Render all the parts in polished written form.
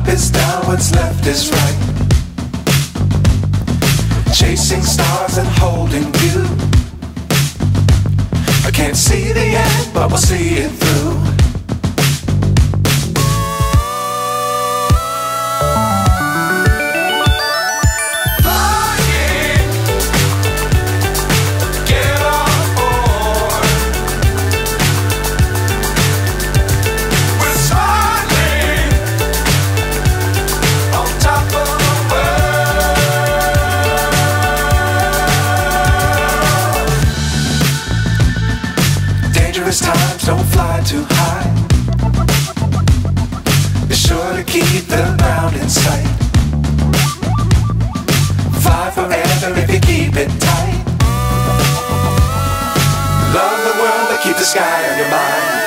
is down, what's left is right. Chasing stars and holding you. I can't see the end, but we'll see it through. Times don't fly too high. Be sure to keep the ground in sight. Fly forever if you keep it tight. Love the world but keep the sky on your mind.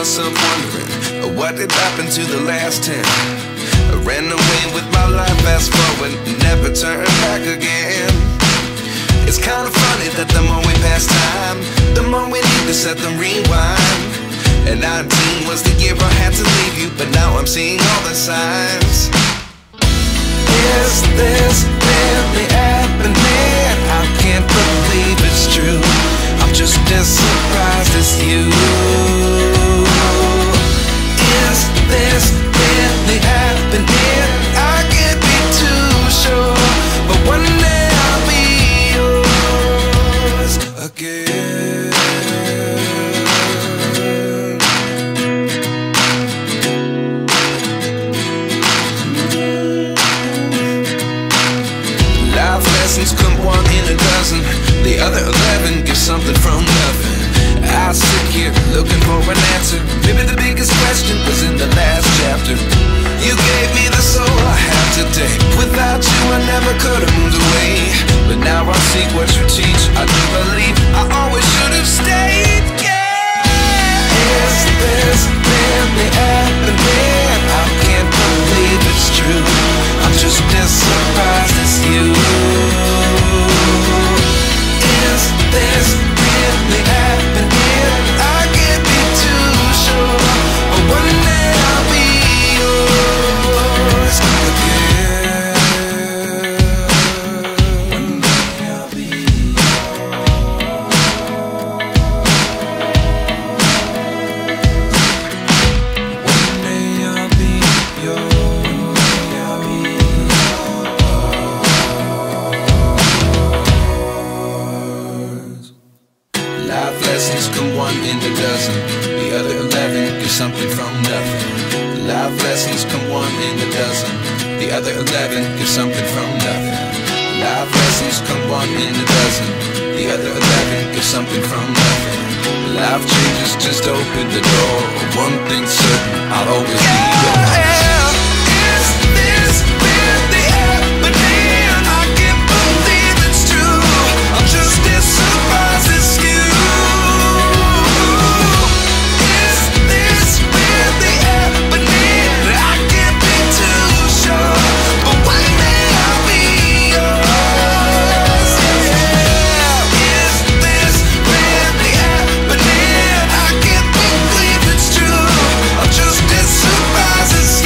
myself wondering what had happened to the last 10. I ran away with my life, fast forward, never turn back again. It's kind of funny that the more we pass time, the more we need to set them rewind. And 19 was the year I had to leave you, but now I'm seeing all the signs. Is this really happening? I can't believe it's true. I'm just as surprised as you. Is this really happening? I can't be too sure, but one day I'll be yours again. Life lessons come one in a dozen. The other 11 give something from nothing. I sit here looking for an answer. Maybe the biggest question was in the last chapter. You gave me the soul I have today. Without you I never could have moved away. But now I see what you teach. I do believe I always should have stayed. Yeah. Is this really happening? I can't believe it's true. I'm just as surprised as you. Is this really happening? I can't be too sure, but one day I'll be yours again. One day I'll be yours. One day I'll be yours. I'll be yours. Life lessons come one in a dozen. The other 11 give something from nothing. Life lessons come one in a dozen. The other 11 give something from nothing. Life lessons come one in a dozen. The other 11 give something from nothing. Life changes just open the door. One thing's certain, I'll always be yours. Is this really happening? I can't believe it's true. I'm just as surprised as you. Is this really happening? I can't be too sure, but one day I'll be yours. Yeah. Is this really happening? I can't believe it's true. I'm just as surprised as you.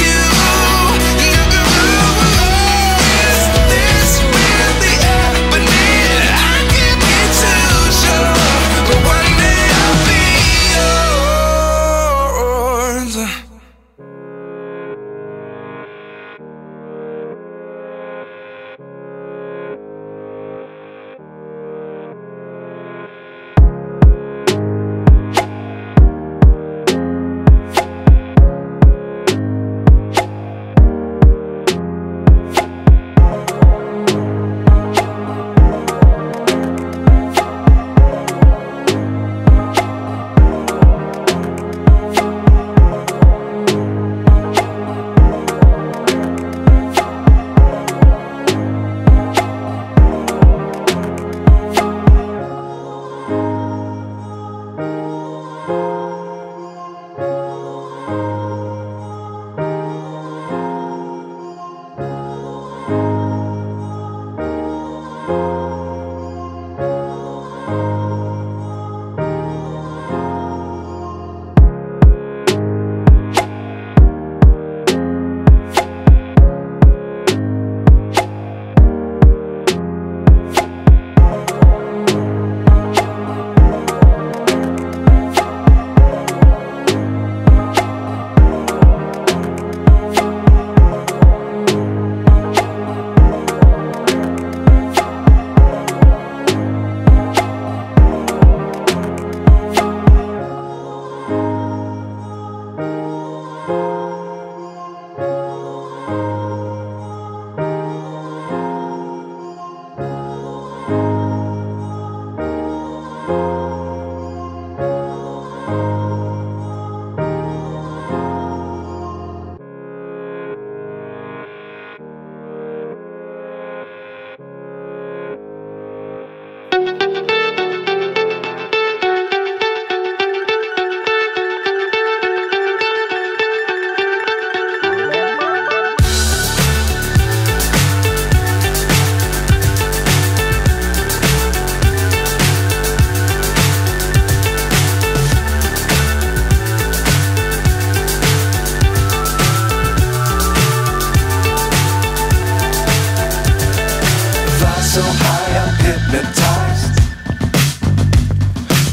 so high I'm hypnotized.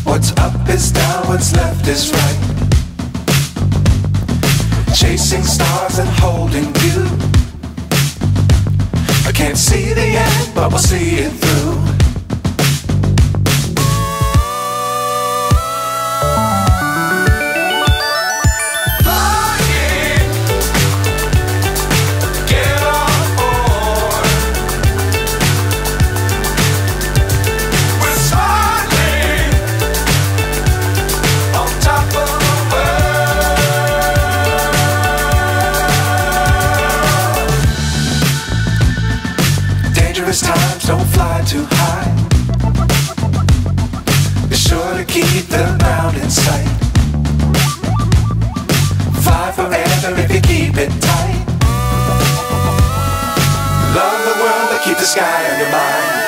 What's up is down, what's left is right. Chasing stars and holding you. I can't see the end, but we'll see it through. Times don't fly too high. Be sure to keep the ground in sight. Fly forever if you keep it tight. Love the world but keep the sky on your mind.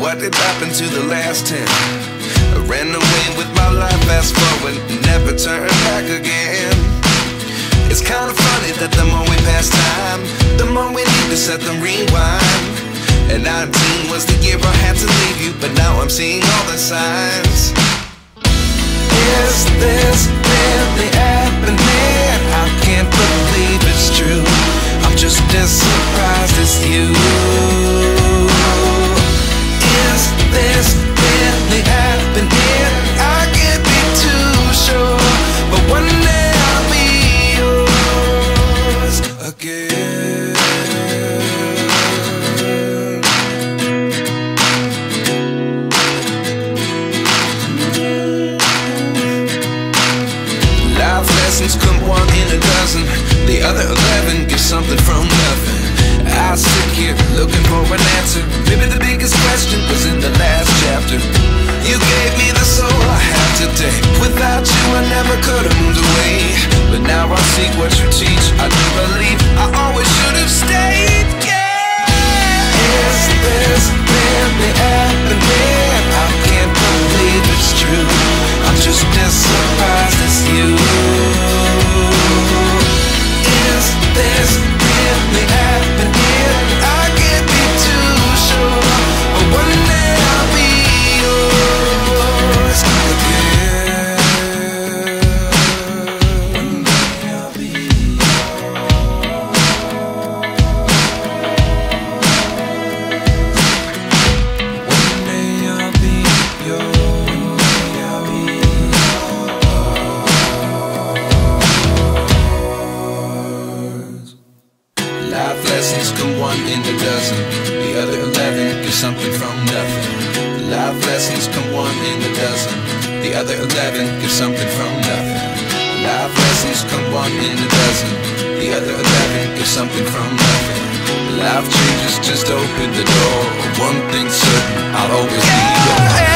what did happen to the last 10? I ran away with my life, fast forward, never turn back again. It's kind of funny that the more we pass time, the more we need to set them rewind. And 19 was the year I had to leave you, but now I'm seeing all the signs. Is this really happening? I can't believe it's true. I'm just as surprised as you. Is this really happening? I can't be too sure, but one day I'll be yours again. Life lessons come one in a dozen. The other 11 give something from nothing. I sit here looking for an answer. Maybe the biggest question was in the last chapter. You gave me the soul I have today. Without you I never could have moved away. But now I see what you teach. I do believe I always should have stayed. Yeah. Is this really happening? I can't believe it's true. I'm just as surprised as you. Is this really happening? I can't be too sure, but one day I'll be yours again. One day I'll be yours. One day I'll be yours. One day I'll be yours. Life lessons come one in a dozen. The other 11 give something from nothing. Life lessons come one in a dozen. The other 11 give something from nothing. Life lessons come one in a dozen. The other 11 give something from nothing. Life changes just open the door. One thing's certain, I'll always be yours.